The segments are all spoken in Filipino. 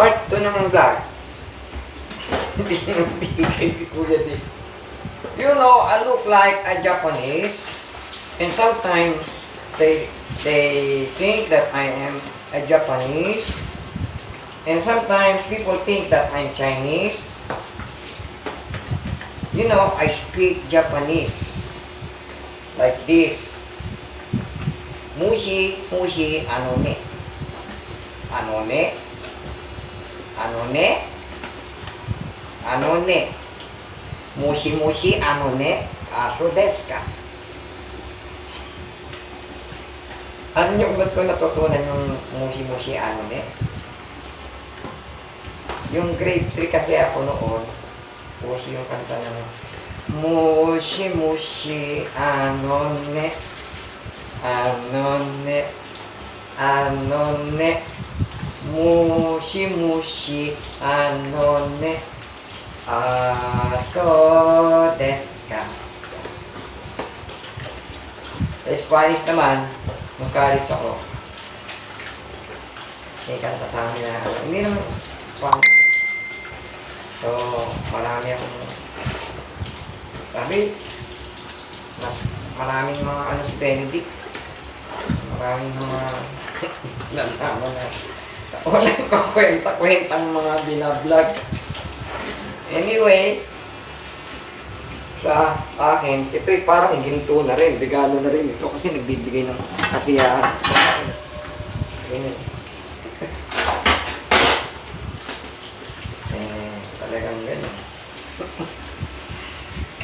Part 2 ng vlog. Hindi nang tingin si Kuya D. You know, I look like a Japanese. And sometimes, they think that I am a Japanese. And sometimes, people think that I'm Chinese. You know, I speak Japanese. Like this. Mushi, mushi, ano ne? Ano ne? Ano ne? Ano ne? Mushi, mushi, ano ne? Aso desu ka? Ano yung ba't ko natutunan yung mushi, mushi, ano ne? Yung grade 3 kasi ako noon. Mushi yung kanta na mushi, mushi, ano ne? Ano ne? Ano ne? Mushi, mushi, ano ne? Aso desu ka? Sa Spanish naman, magkalis ako. May kanta sa amin na, hindi naman Spanish. So, marami akong sabi, maraming mga ano si Benedict. Maraming mga nalaman na walang kakwenta-kwentang mga binablog. Anyway, sa akin, ito'y parang ginto na rin, regalo na rin ito kasi nagbibigay ng kasiyahan. Talagang gano'n.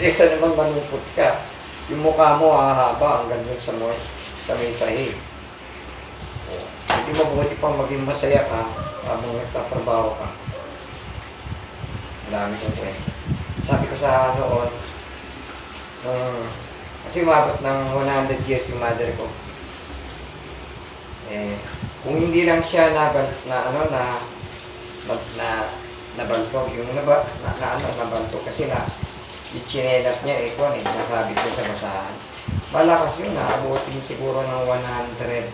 Kesa naman manupot ka, yung mukha mo hahaba hanggang dun sa may sahig. Hindi mabuti pa maging masaya ka habang nagtatrabaho ka. Madami kong kwento. Sabi ko sa noon, kasi umabot ng 100 years yung mother ko. Kung hindi lang siya nabantog yung nabantog kasi ichinelas niya nasabit ko sa basahan. Malakas yun, naabutin siguro ng 100.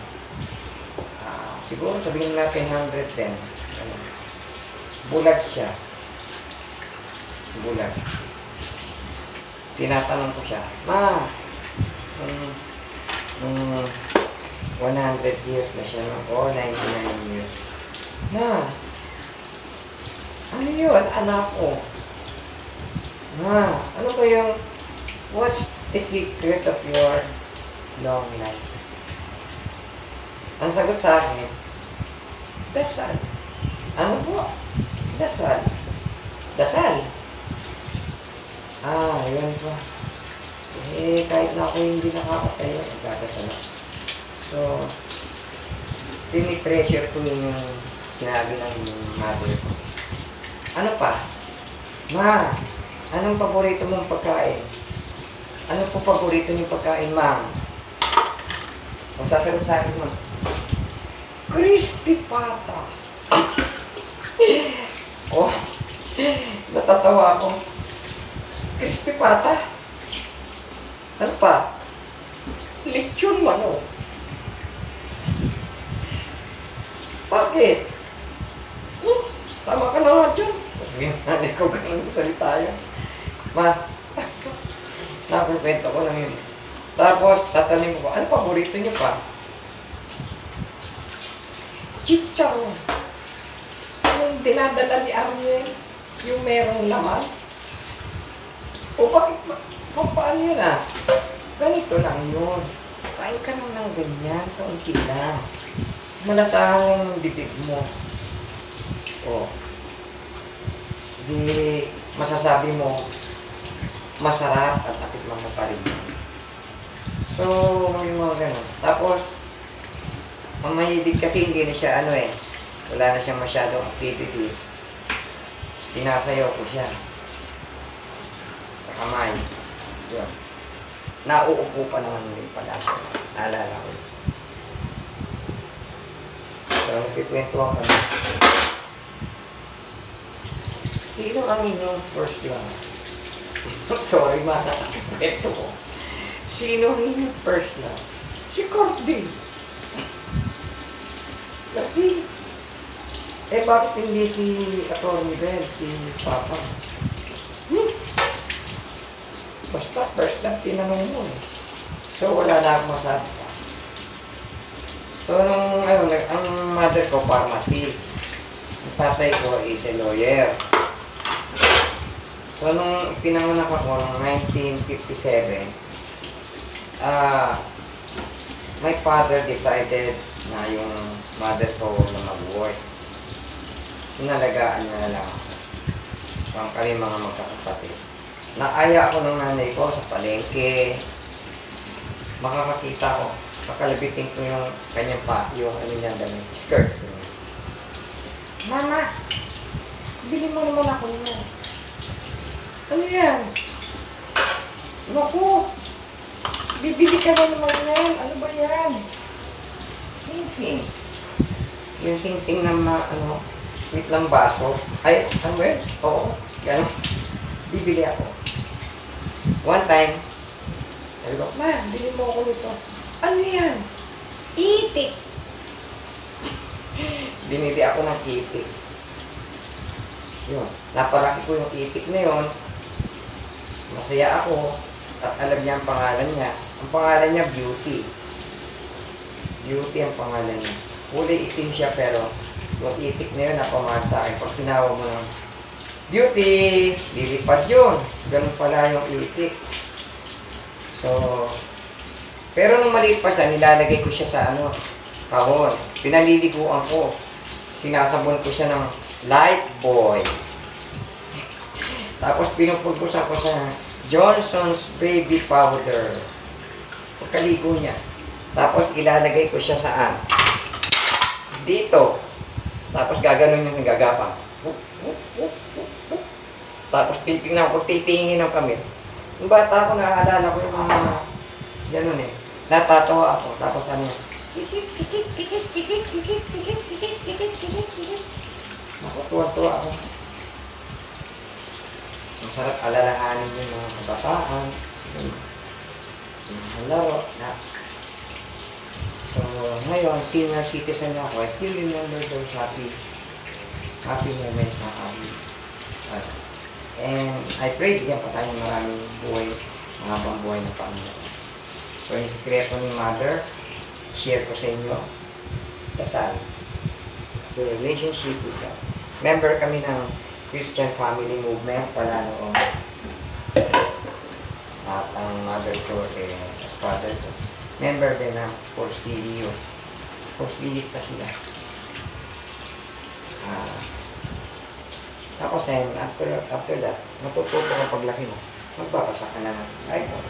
Siguro sabihin natin 110. Bulag siya. Bulag. Tinatanong ko siya, Ma, 100 years na siya, o 99 years. Ma, ano yun, anak ko? Ma, ano ba yung, what's the secret of your long life? Ang sagot sa akin, dasal. Ano po? Dasal. Dasal. Yun po. Kahit na ako hindi nakakatayo, nagdadasal ako. So, pinipressure ko yung sinabi ng mother ko. Ano pa? Ma, anong paborito mong pagkain? Ano po paborito niyong pagkain, ma'am? Ang sasagot sa akin, ma'am, crispy pata. Oh, natatawa ako. Crispy pata? Ano pa? Lechon manok. Bakit? Tama ka na nga dyan. Sabi ko ganun salita yun. Ma, nakukwento ko lang yun. Tapos, tatanin ko, ano paborito niyo pa? Chicharon. Yung dinadala ni Arnel, yung merong laman. O bakit ba? Paano yun Ganito lang yun. Kain ka lang ng ganyan, kaunti lang. Malasahan yung bibig mo. O. Di masasabi mo, masarap at natikman mo pa rin. So, yung mga ganun. Tapos, mamahilig kasi hindi na siya wala na siya masyadong activities. Sinasayaw ko siya. Sa kamay. Yun. Nauupo pa naman din pala siya. Naalala ko. So, nagkikwentuhan kami. Sino ang inyong first love? Sorry, ito ko. Sino ang inyong first love? Si Courtney. Kasi, Eh, bakit hindi si Atty. Bell, si Papa? Hmm? Basta, first lang tinanong mo eh. So, wala na akong masabi pa. So, nung, ano, ang mother ko, pharmacy. Ang tatay ko is a lawyer. So, nung pinanganak ako noong 1957, my father decided na yung mother ko na mag-work. Inalagaan niya na lang ako. So, kami mga magkakapatid. Naaya ako ng nanay ko sa palengke. Makakakita ko. Pakalabitin ko yung kanyang yung ano niya damit, skirt. Mama, bili mo naman ako niya. Ano yan? Naku, bibili ka na naman yan. Ano ba yan? Sing-sing. Yung sing-sing na ano, sweet lang baso. Ay, ano yun? Oo, gano'n. Bibili ako. One time, sabi ko, ma, bili mo ako nito. Ano yan? Itik. Binili ako ng itik. Yun. Naparaki ko yung itik na yun. Masaya ako. At alam niya ang pangalan niya. Ang pangalan niya, Beauty. Beauty ang pangalan niya. Kulay itim siya pero yung itik na yun napamahal sa akin. Pag tinawag mo ng Beauty, lilipad yun. Ganun pala yung itik. So, pero nung maliit pa siya, nilalagay ko siya sa ano, kahon. Pinaliliguan ko. Sinasabon ko siya ng Lifebuoy. Tapos pinupulpusan ko sa Johnson's Baby Powder. Pagkaligo niya. Tapos ilalagay ko siya saan? Dito. Tapos gaganon yung gagapang. Tapos titingnan ko, titingin ng kami. Yung bata ko, naaalala ko yung mga ganun eh. Natatawa ako. Tapos ano yun? Tuwa-tuwa ako. Masarap alalahanin yung mga kabataan. Yung laro. So, ngayon, senior citizen ako. I still remember those happy moments na kami. And I pray bigyan pa tayo maraming buhay, mga buhay na Panginoon. So, yung sikreto ni Mother, share ko sa inyo. Kasal. The relationship with God. Member kami ng Christian Family Movement pala noong. At ang mother ko father ko. Member din ng Porcilio. Porcilista sila. Tapos after that, matututo ka paglaki mo. Magbabasa ka na ng Bible.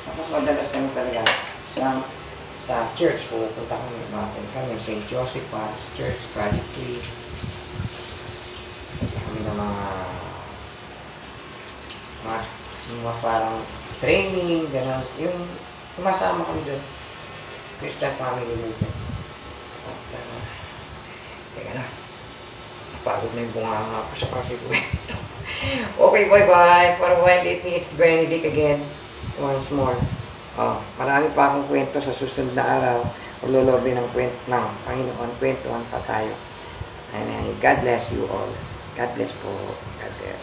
Tapos madalas kami talaga sa church, pupunta kami kami St. Joseph Church, Project 3. Kasi kami ng mga parang training, gano'n. Yung sumasama kami doon. Christian Family Movement. Teka na. Napagod na yung bunganga ko sa pagkikwento. Okay, bye-bye. For a while, it is Benedict again. Once more. Marami pa akong kwento sa susunod na araw. Ulolobi ng kwento ng Panginoon. Kwentuhan pa tayo. And God bless you all. God bless po. God bless.